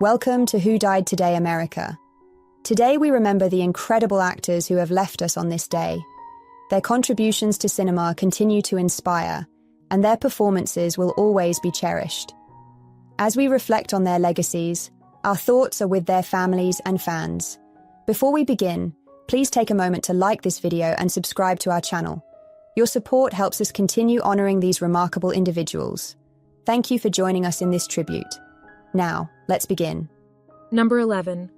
Welcome to Who Died Today, America. Today we remember the incredible actors who have left us on this day. Their contributions to cinema continue to inspire, and their performances will always be cherished. As we reflect on their legacies, our thoughts are with their families and fans. Before we begin, please take a moment to like this video and subscribe to our channel. Your support helps us continue honoring these remarkable individuals. Thank you for joining us in this tribute. Now, let's begin. Number 11.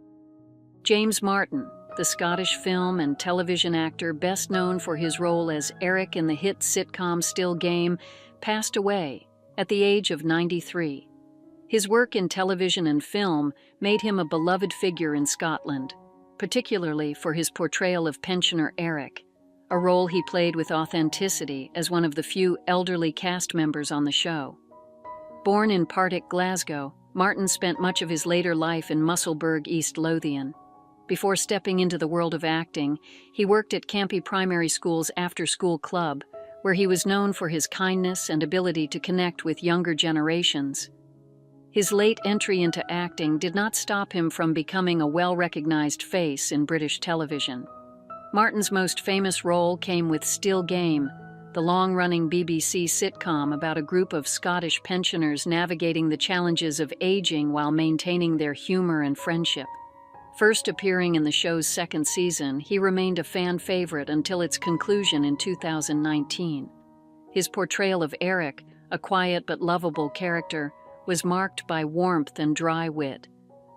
James Martin, the Scottish film and television actor best known for his role as Eric in the hit sitcom Still Game, passed away at the age of 93. His work in television and film made him a beloved figure in Scotland, particularly for his portrayal of pensioner Eric, a role he played with authenticity as one of the few elderly cast members on the show. Born in Partick, Glasgow, Martin spent much of his later life in Musselburgh, East Lothian. Before stepping into the world of acting, he worked at Campy Primary School's after-school club, where he was known for his kindness and ability to connect with younger generations. His late entry into acting did not stop him from becoming a well-recognized face in British television. Martin's most famous role came with Still Game, the long-running BBC sitcom about a group of Scottish pensioners navigating the challenges of aging while maintaining their humor and friendship. First appearing in the show's second season, he remained a fan favorite until its conclusion in 2019. His portrayal of Eric, a quiet but lovable character, was marked by warmth and dry wit,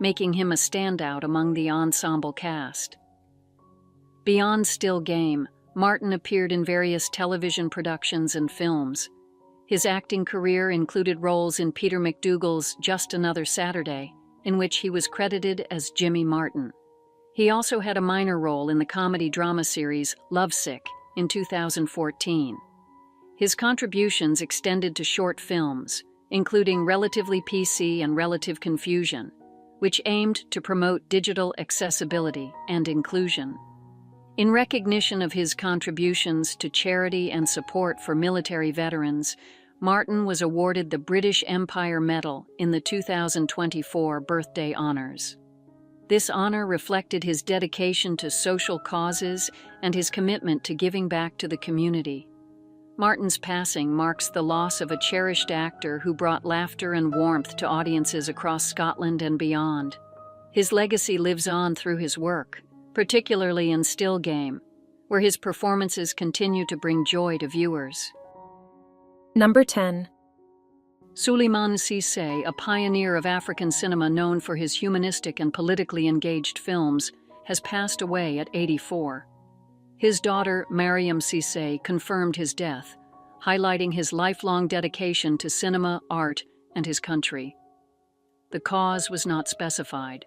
making him a standout among the ensemble cast. Beyond Still Game, Martin appeared in various television productions and films. His acting career included roles in Peter McDougall's Just Another Saturday, in which he was credited as Jimmy Martin. He also had a minor role in the comedy drama series Lovesick in 2014. His contributions extended to short films, including Relatively PC and Relative Confusion, which aimed to promote digital accessibility and inclusion. In recognition of his contributions to charity and support for military veterans, Martin was awarded the British Empire Medal in the 2024 birthday honors. This honor reflected his dedication to social causes and his commitment to giving back to the community. Martin's passing marks the loss of a cherished actor who brought laughter and warmth to audiences across Scotland and beyond. His legacy lives on through his work, particularly in Still Game, where his performances continue to bring joy to viewers. Number 10. Souleymane Cissé, a pioneer of African cinema known for his humanistic and politically engaged films, has passed away at 84. His daughter, Marian Turski, confirmed his death, highlighting his lifelong dedication to cinema, art, and his country. The cause was not specified.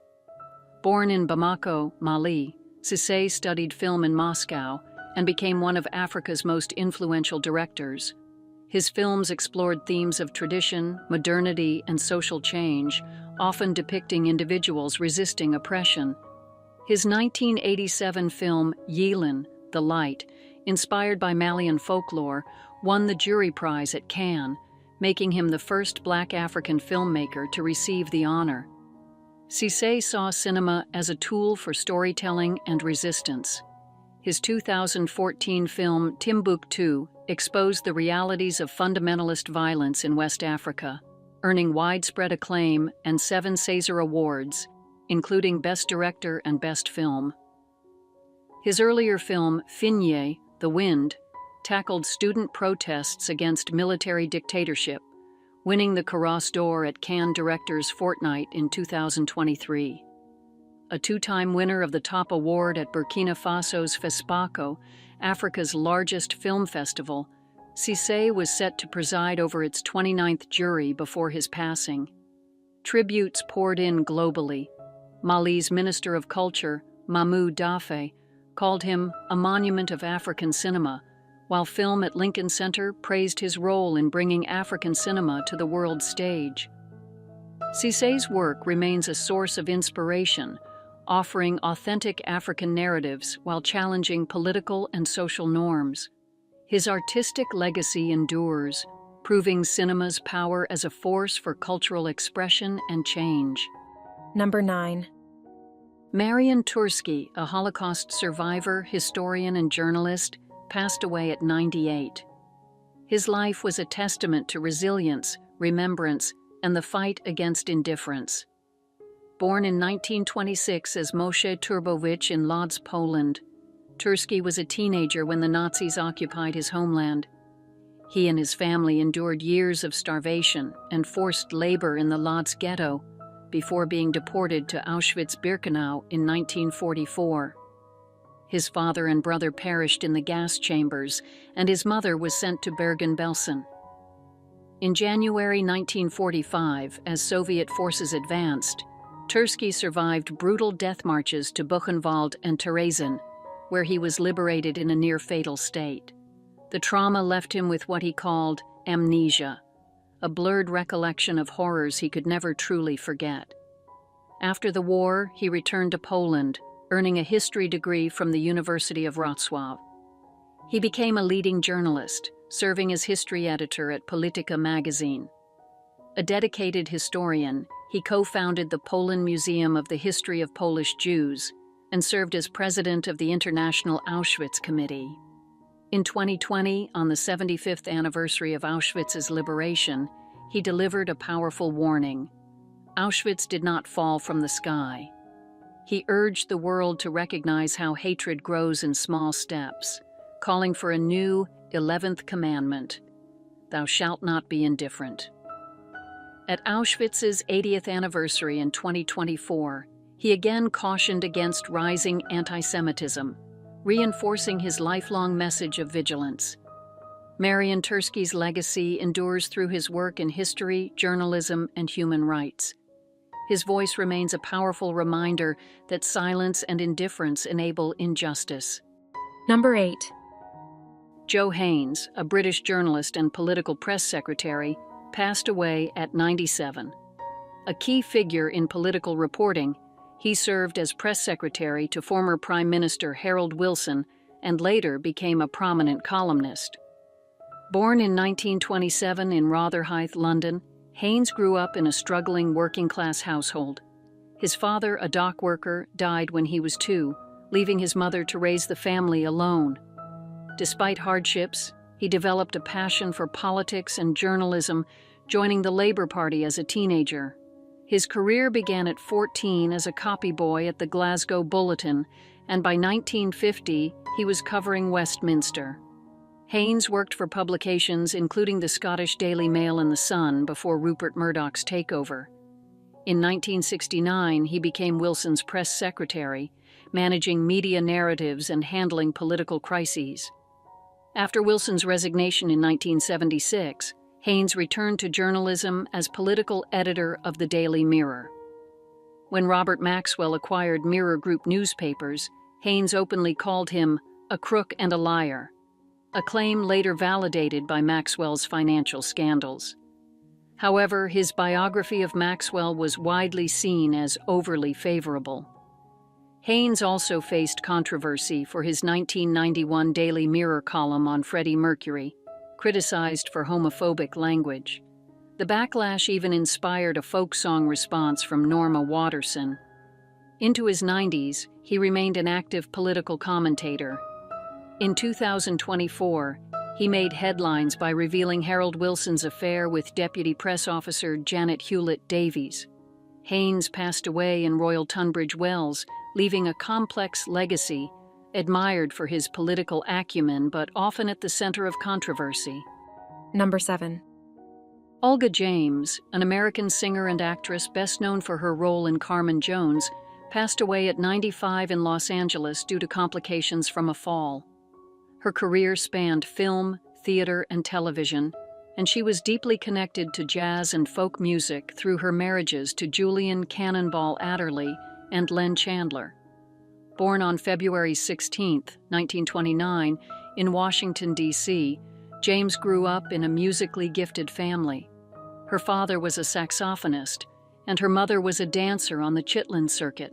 Born in Bamako, Mali, Cissé studied film in Moscow and became one of Africa's most influential directors. His films explored themes of tradition, modernity, and social change, often depicting individuals resisting oppression. His 1987 film, Yeelen, The Light, inspired by Malian folklore, won the jury prize at Cannes, making him the first Black African filmmaker to receive the honor. Cissé saw cinema as a tool for storytelling and resistance. His 2014 film, Timbuktu, exposed the realities of fundamentalist violence in West Africa, earning widespread acclaim and 7 César Awards, including Best Director and Best Film. His earlier film, Finye, The Wind, tackled student protests against military dictatorship, winning the Carrosse d'Or at Cannes Directors Fortnight in 2023. A 2-time winner of the top award at Burkina Faso's FESPACO, Africa's largest film festival, Cissé was set to preside over its 29th jury before his passing. Tributes poured in globally. Mali's Minister of Culture, Mahmoud Daffé, called him a monument of African cinema, while Film at Lincoln Center praised his role in bringing African cinema to the world stage. Cissé's work remains a source of inspiration, offering authentic African narratives while challenging political and social norms. His artistic legacy endures, proving cinema's power as a force for cultural expression and change. Number 9. Marian Turski, a Holocaust survivor, historian, and journalist, passed away at 98. His life was a testament to resilience, remembrance, and the fight against indifference. Born in 1926 as Moshe Turbowicz in Lodz, Poland, Turski was a teenager when the Nazis occupied his homeland. He and his family endured years of starvation and forced labor in the Lodz ghetto before being deported to Auschwitz-Birkenau in 1944. His father and brother perished in the gas chambers, and his mother was sent to Bergen-Belsen. In January 1945, as Soviet forces advanced, Turski survived brutal death marches to Buchenwald and Theresen, where he was liberated in a near-fatal state. The trauma left him with what he called amnesia, a blurred recollection of horrors he could never truly forget. After the war, he returned to Poland, earning a history degree from the University of Wrocław. He became a leading journalist, serving as history editor at Polityka magazine. A dedicated historian, he co-founded the Poland Museum of the History of Polish Jews and served as president of the International Auschwitz Committee. In 2020, on the 75th anniversary of Auschwitz's liberation, he delivered a powerful warning. Auschwitz did not fall from the sky. He urged the world to recognize how hatred grows in small steps, calling for a new 11th commandment: "Thou shalt not be indifferent." At Auschwitz's 80th anniversary in 2024, he again cautioned against rising anti-Semitism, reinforcing his lifelong message of vigilance. Marian Turski's legacy endures through his work in history, journalism, and human rights. His voice remains a powerful reminder that silence and indifference enable injustice. Number 8. Joe Haines, a British journalist and political press secretary, passed away at 97. A key figure in political reporting, he served as press secretary to former Prime Minister Harold Wilson and later became a prominent columnist. Born in 1927 in Rotherhithe, London, Haines grew up in a struggling working-class household. His father, a dock worker, died when he was 2, leaving his mother to raise the family alone. Despite hardships, he developed a passion for politics and journalism, joining the Labour Party as a teenager. His career began at 14 as a copy boy at the Glasgow Bulletin, and by 1950, he was covering Westminster. Haines worked for publications including the Scottish Daily Mail and The Sun before Rupert Murdoch's takeover. In 1969, he became Wilson's press secretary, managing media narratives and handling political crises. After Wilson's resignation in 1976, Haines returned to journalism as political editor of the Daily Mirror. When Robert Maxwell acquired Mirror Group newspapers, Haines openly called him a crook and a liar, a claim later validated by Maxwell's financial scandals. However, his biography of Maxwell was widely seen as overly favorable. Haines also faced controversy for his 1991 Daily Mirror column on Freddie Mercury, criticized for homophobic language. The backlash even inspired a folk song response from Norma Waterson. Into his 90s, he remained an active political commentator. In 2024, he made headlines by revealing Harold Wilson's affair with Deputy Press Officer Janet Hewlett-Davies. Haines passed away in Royal Tunbridge Wells, leaving a complex legacy, admired for his political acumen but often at the center of controversy. Number 7. Olga James, an American singer and actress best known for her role in Carmen Jones, passed away at 95 in Los Angeles due to complications from a fall. Her career spanned film, theater, and television, and she was deeply connected to jazz and folk music through her marriages to Julian Cannonball Adderley and Len Chandler. Born on February 16, 1929, in Washington, D.C., James grew up in a musically gifted family. Her father was a saxophonist, and her mother was a dancer on the Chitlin circuit.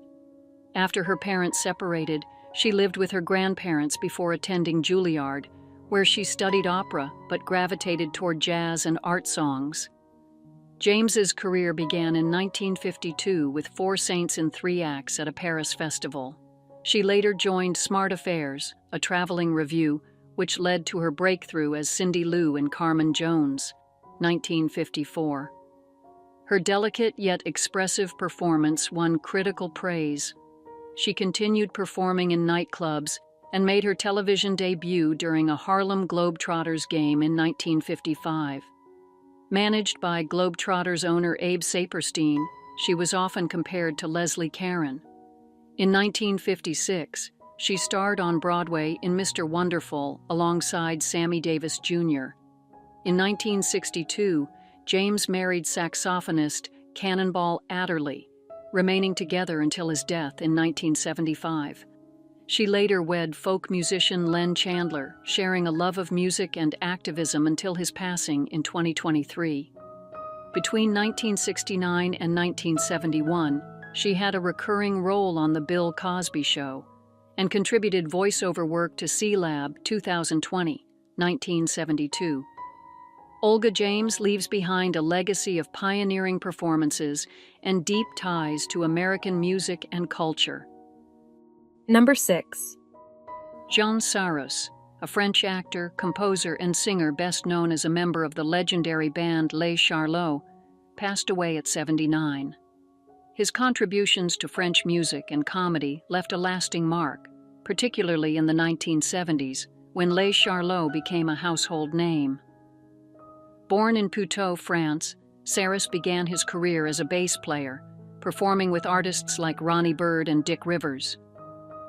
After her parents separated, she lived with her grandparents before attending Juilliard, where she studied opera but gravitated toward jazz and art songs. James's career began in 1952 with Four Saints in 3 acts at a Paris festival. She later joined Smart Affairs, a traveling revue, which led to her breakthrough as Cindy Lou in Carmen Jones, 1954. Her delicate yet expressive performance won critical praise. She continued performing in nightclubs and made her television debut during a Harlem Globetrotters game in 1955. Managed by Globetrotters owner Abe Saperstein, she was often compared to Leslie Caron. In 1956, she starred on Broadway in Mr. Wonderful alongside Sammy Davis Jr. In 1962, James married saxophonist Cannonball Adderley, remaining together until his death in 1975. She later wed folk musician Len Chandler, sharing a love of music and activism until his passing in 2023. Between 1969 and 1971, she had a recurring role on The Bill Cosby Show and contributed voiceover work to C-Lab 2020, 1972. Olga James leaves behind a legacy of pioneering performances and deep ties to American music and culture. Number 6. Jean Saros, a French actor, composer, and singer best known as a member of the legendary band Les Charlots, passed away at 79. His contributions to French music and comedy left a lasting mark, particularly in the 1970s, when Les Charlots became a household name. Born in Puteaux, France, Saros began his career as a bass player, performing with artists like Ronnie Bird and Dick Rivers.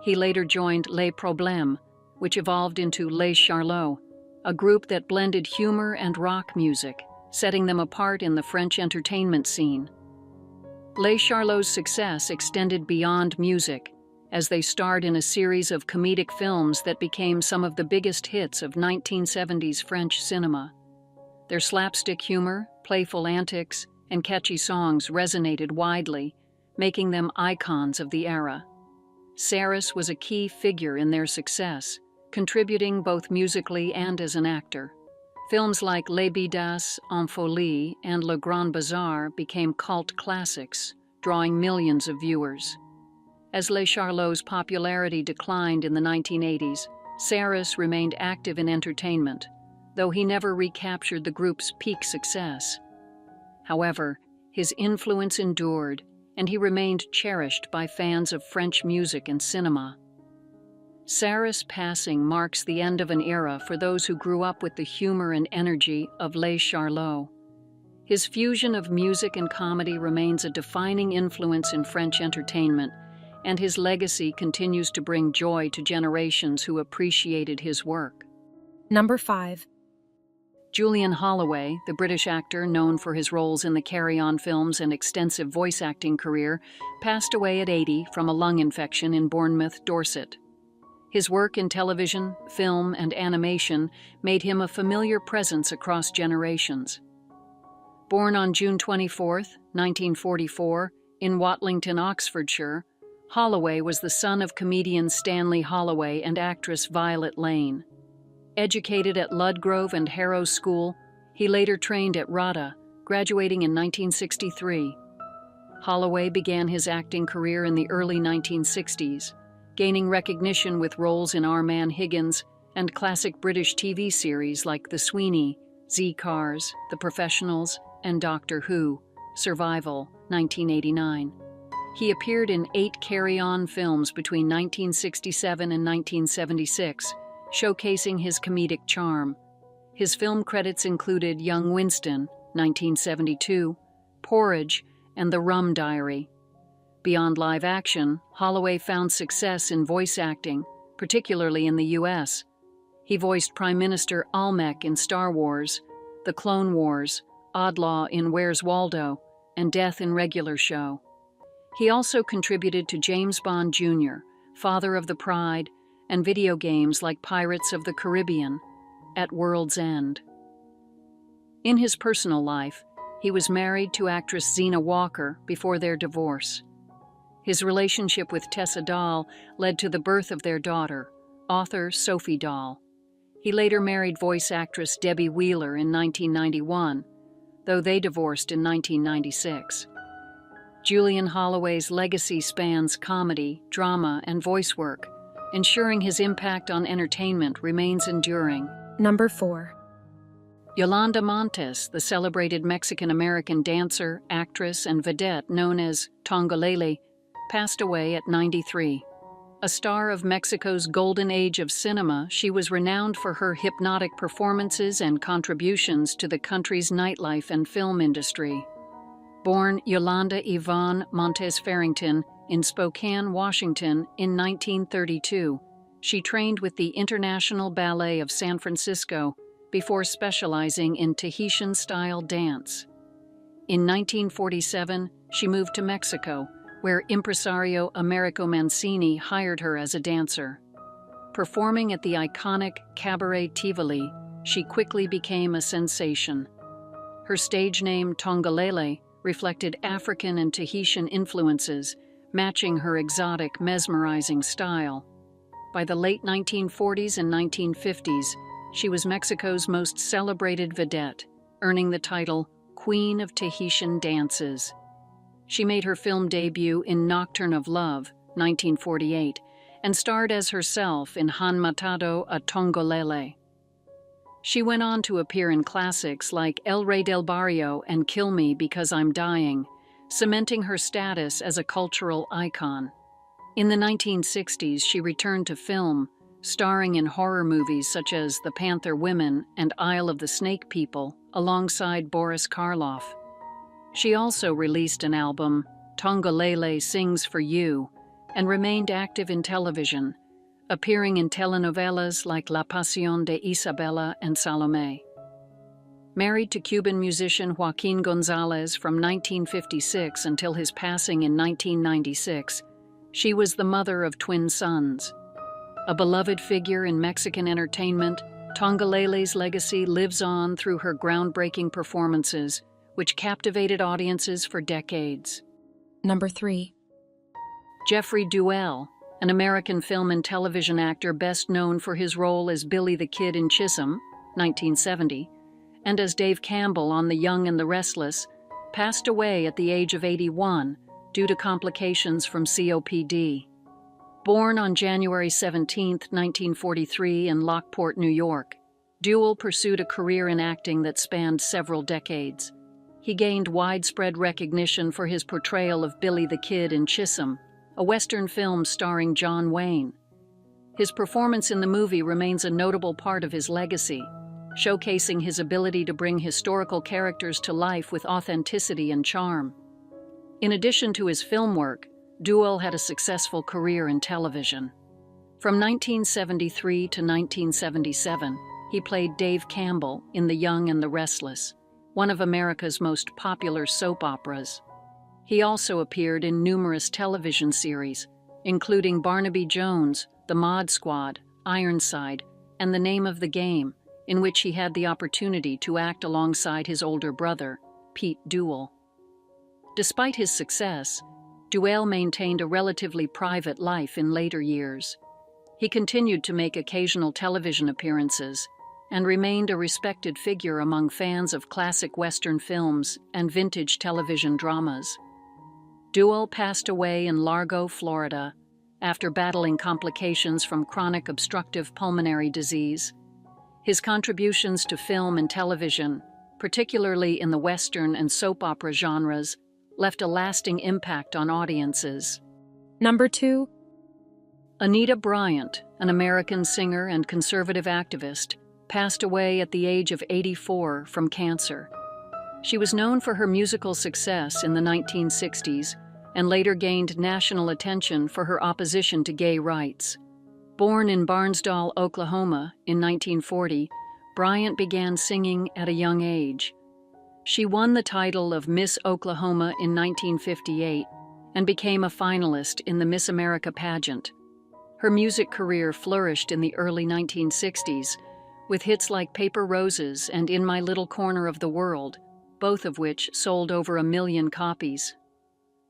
He later joined Les Problèmes, which evolved into Les Charlots, a group that blended humor and rock music, setting them apart in the French entertainment scene. Les Charlots' success extended beyond music, as they starred in a series of comedic films that became some of the biggest hits of 1970s French cinema. Their slapstick humor, playful antics, and catchy songs resonated widely, making them icons of the era. Saros was a key figure in their success, contributing both musically and as an actor. Films like Les Bidas, En Folie, and Le Grand Bazar became cult classics, drawing millions of viewers. As Les Charlots' popularity declined in the 1980s, Saros remained active in entertainment, though he never recaptured the group's peak success. However, his influence endured, and he remained cherished by fans of French music and cinema. Saros' passing marks the end of an era for those who grew up with the humor and energy of Les Charlots. His fusion of music and comedy remains a defining influence in French entertainment, and his legacy continues to bring joy to generations who appreciated his work. Number 5. Julian Holloway, the British actor known for his roles in the Carry On films and extensive voice acting career, passed away at 80 from a lung infection in Bournemouth, Dorset. His work in television, film, and animation made him a familiar presence across generations. Born on June 24, 1944, in Watlington, Oxfordshire, Holloway was the son of comedian Stanley Holloway and actress Violet Lane. Educated at Ludgrove and Harrow School, he later trained at RADA, graduating in 1963. Holloway began his acting career in the early 1960s, gaining recognition with roles in Our Man Higgins and classic British TV series like The Sweeney, Z-Cars, The Professionals, and Doctor Who, Survival, 1989. He appeared in 8 Carry On films between 1967 and 1976, showcasing his comedic charm. His film credits included Young Winston, 1972, Porridge, and The Rum Diary. Beyond live action, Holloway found success in voice acting, particularly in the U.S. He voiced Prime Minister Almec in Star Wars, The Clone Wars, Oddlaw in Where's Waldo, and Death in Regular Show. He also contributed to James Bond Jr., Father of the Pride, and video games like Pirates of the Caribbean, At World's End. In his personal life, he was married to actress Zena Walker before their divorce. His relationship with Tessa Dahl led to the birth of their daughter, author Sophie Dahl. He later married voice actress Debbie Wheeler in 1991, though they divorced in 1996. Julian Holloway's legacy spans comedy, drama, and voice work, ensuring his impact on entertainment remains enduring. Number 4. Yolanda Montes, the celebrated Mexican-American dancer, actress, and vedette known as Tongolele, passed away at 93. A star of Mexico's golden age of cinema, she was renowned for her hypnotic performances and contributions to the country's nightlife and film industry. Born Yolanda Yvonne Montes Farrington in Spokane, Washington in 1932, she trained with the International Ballet of San Francisco before specializing in Tahitian-style dance. In 1947, she moved to Mexico, where impresario Americo Mancini hired her as a dancer. Performing at the iconic Cabaret Tivoli, she quickly became a sensation. Her stage name, Tongolele, reflected African and Tahitian influences, matching her exotic, mesmerizing style. By the late 1940s and 1950s, she was Mexico's most celebrated vedette, earning the title Queen of Tahitian Dances. She made her film debut in Nocturne of Love, 1948, and starred as herself in Han Matado a Tongolele. She went on to appear in classics like El Rey del Barrio and Kill Me Because I'm Dying, cementing her status as a cultural icon. In the 1960s, she returned to film, starring in horror movies such as The Panther Women and Isle of the Snake People, alongside Boris Karloff. She also released an album, Tongolele Sings for You, and remained active in television, appearing in telenovelas like La Pasión de Isabela and Salomé. Married to Cuban musician Joaquín González from 1956 until his passing in 1996, she was the mother of twin sons. A beloved figure in Mexican entertainment, Tongolele's legacy lives on through her groundbreaking performances, which captivated audiences for decades. Number 3. Jeffrey Duell, an American film and television actor best known for his role as Billy the Kid in Chisholm, 1970, and as Dave Campbell on The Young and the Restless, passed away at the age of 81 due to complications from COPD. Born on January 17, 1943 in Lockport, New York, Duell pursued a career in acting that spanned several decades. He gained widespread recognition for his portrayal of Billy the Kid in Chisholm, a Western film starring John Wayne. His performance in the movie remains a notable part of his legacy, showcasing his ability to bring historical characters to life with authenticity and charm. In addition to his film work, Duell had a successful career in television. From 1973 to 1977, he played Dave Campbell in The Young and the Restless, one of America's most popular soap operas. He also appeared in numerous television series, including Barnaby Jones, The Mod Squad, Ironside, and The Name of the Game, in which he had the opportunity to act alongside his older brother, Pete Duell. Despite his success, Duell maintained a relatively private life in later years. He continued to make occasional television appearances and remained a respected figure among fans of classic Western films and vintage television dramas. Duell passed away in Largo, Florida, after battling complications from chronic obstructive pulmonary disease. His contributions to film and television, particularly in the Western and soap opera genres, left a lasting impact on audiences. Number 2. Anita Bryant, an American singer and conservative activist, passed away at the age of 84 from cancer. She was known for her musical success in the 1960s and later gained national attention for her opposition to gay rights. Born in Barnsdall, Oklahoma in 1940, Bryant began singing at a young age. She won the title of Miss Oklahoma in 1958 and became a finalist in the Miss America pageant. Her music career flourished in the early 1960s, with hits like Paper Roses and In My Little Corner of the World, both of which sold over 1 million copies.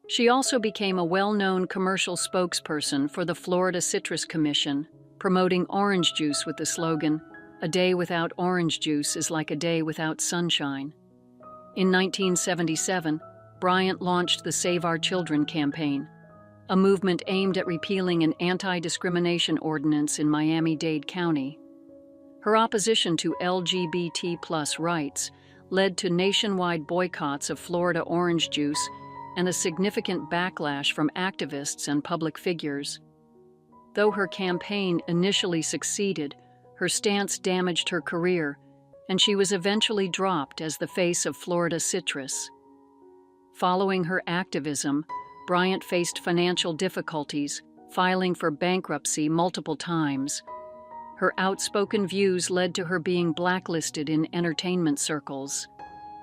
She also became a well-known commercial spokesperson for the Florida Citrus Commission, promoting orange juice with the slogan, "A day without orange juice is like a day without sunshine." In 1977, Bryant launched the Save Our Children campaign, a movement aimed at repealing an anti-discrimination ordinance in Miami-Dade County. Her opposition to LGBT+ rights led to nationwide boycotts of Florida orange juice and a significant backlash from activists and public figures. Though her campaign initially succeeded, her stance damaged her career, and she was eventually dropped as the face of Florida citrus. Following her activism, Bryant faced financial difficulties, filing for bankruptcy multiple times. Her outspoken views led to her being blacklisted in entertainment circles.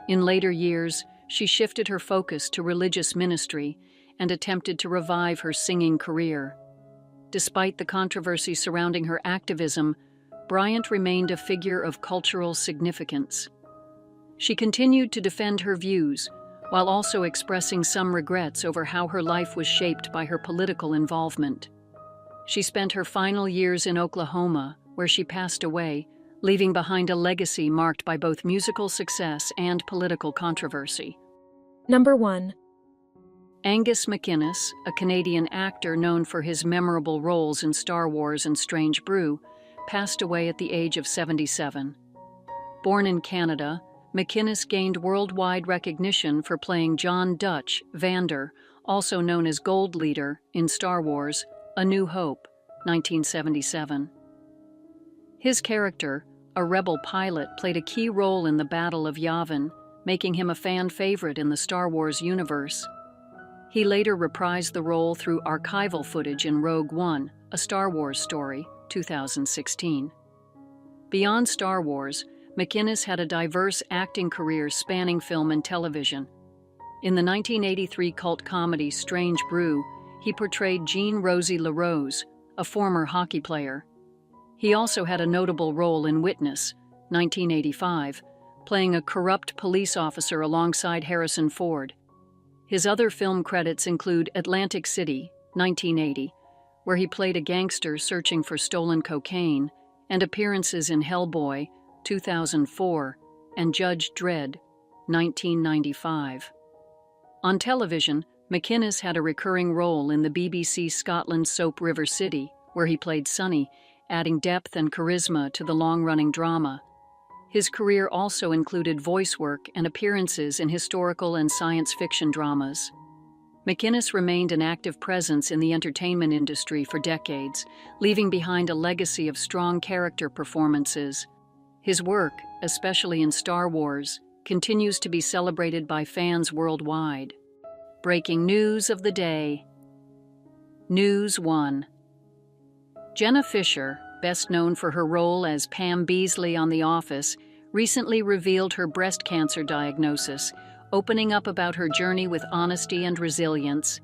In later years, she shifted her focus to religious ministry and attempted to revive her singing career. Despite the controversy surrounding her activism, Bryant remained a figure of cultural significance. She continued to defend her views, while also expressing some regrets over how her life was shaped by her political involvement. She spent her final years in Oklahoma, where she passed away, leaving behind a legacy marked by both musical success and political controversy. Number 1. Angus MacInnes, a Canadian actor known for his memorable roles in Star Wars and Strange Brew, passed away at the age of 77. Born in Canada, MacInnes gained worldwide recognition for playing John Dutch Vander, also known as Gold Leader, in Star Wars: A New Hope, 1977. His character, a rebel pilot, played a key role in the Battle of Yavin, making him a fan favorite in the Star Wars universe. He later reprised the role through archival footage in Rogue One, a Star Wars story, 2016. Beyond Star Wars, MacInnes had a diverse acting career spanning film and television. In the 1983 cult comedy Strange Brew, he portrayed Jean Rosie LaRose, a former hockey player. He also had a notable role in Witness, 1985, playing a corrupt police officer alongside Harrison Ford. His other film credits include Atlantic City, 1980, where he played a gangster searching for stolen cocaine, and appearances in Hellboy, 2004, and Judge Dredd, 1995. On television, MacInnes had a recurring role in the BBC Scotland soap River City, where he played Sonny, adding depth and charisma to the long-running drama. His career also included voice work and appearances in historical and science fiction dramas. MacInnes remained an active presence in the entertainment industry for decades, leaving behind a legacy of strong character performances. His work, especially in Star Wars, continues to be celebrated by fans worldwide. Breaking news of the day. News 1. Jenna Fischer, best known for her role as Pam Beesly on The Office, recently revealed her breast cancer diagnosis, opening up about her journey with honesty and resilience.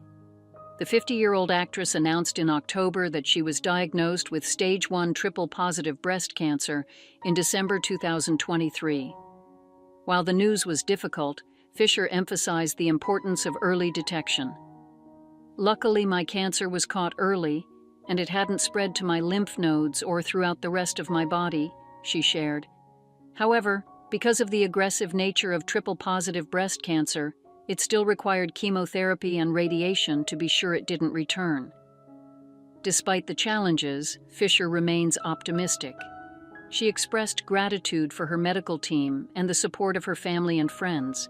The 50-year-old actress announced in October that she was diagnosed with stage 1 triple-positive breast cancer in December 2023. While the news was difficult, Fischer emphasized the importance of early detection. "Luckily, my cancer was caught early, and it hadn't spread to my lymph nodes or throughout the rest of my body," she shared. However, because of the aggressive nature of triple-positive breast cancer, it still required chemotherapy and radiation to be sure it didn't return. Despite the challenges, Fischer remains optimistic. She expressed gratitude for her medical team and the support of her family and friends.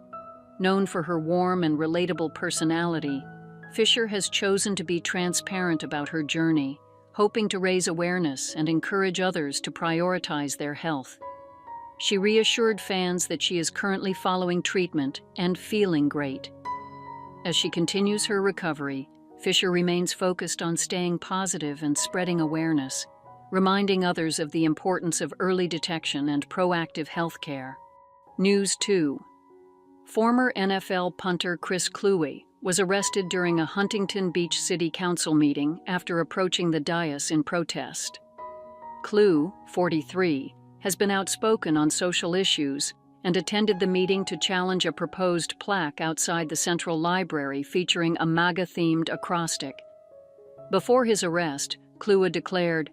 Known for her warm and relatable personality, Fischer has chosen to be transparent about her journey, hoping to raise awareness and encourage others to prioritize their health. She reassured fans that she is currently following treatment and feeling great. As she continues her recovery, Fischer remains focused on staying positive and spreading awareness, reminding others of the importance of early detection and proactive health care. News 2. Former NFL punter Chris Kluwe was arrested during a Huntington Beach City Council meeting after approaching the dais in protest. Kluwe, 43, has been outspoken on social issues and attended the meeting to challenge a proposed plaque outside the Central Library featuring a MAGA-themed acrostic. Before his arrest, Kluwe declared,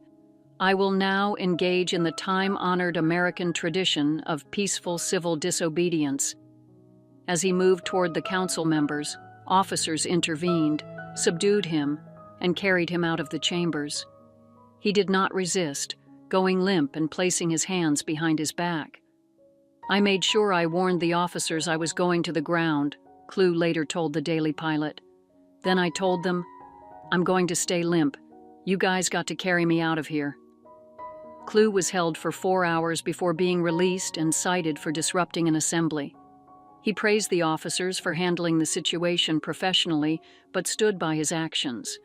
"I will now engage in the time-honored American tradition of peaceful civil disobedience." As he moved toward the council members, officers intervened, subdued him, and carried him out of the chambers. He did not resist, going limp and placing his hands behind his back. "I made sure I warned the officers I was going to the ground," Kluwe later told the Daily Pilot. "Then I told them, I'm going to stay limp. You guys got to carry me out of here." Kluwe was held for 4 hours before being released and cited for disrupting an assembly. He praised the officers for handling the situation professionally, but stood by his actions.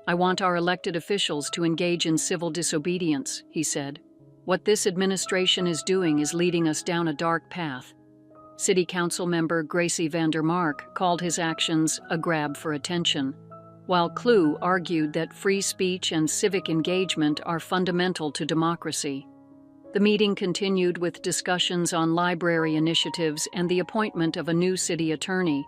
"I want our elected officials to engage in civil disobedience," he said. "What this administration is doing is leading us down a dark path." City Council member Gracie Vander Mark called his actions a grab for attention, while Kluwe argued that free speech and civic engagement are fundamental to democracy. The meeting continued with discussions on library initiatives and the appointment of a new city attorney.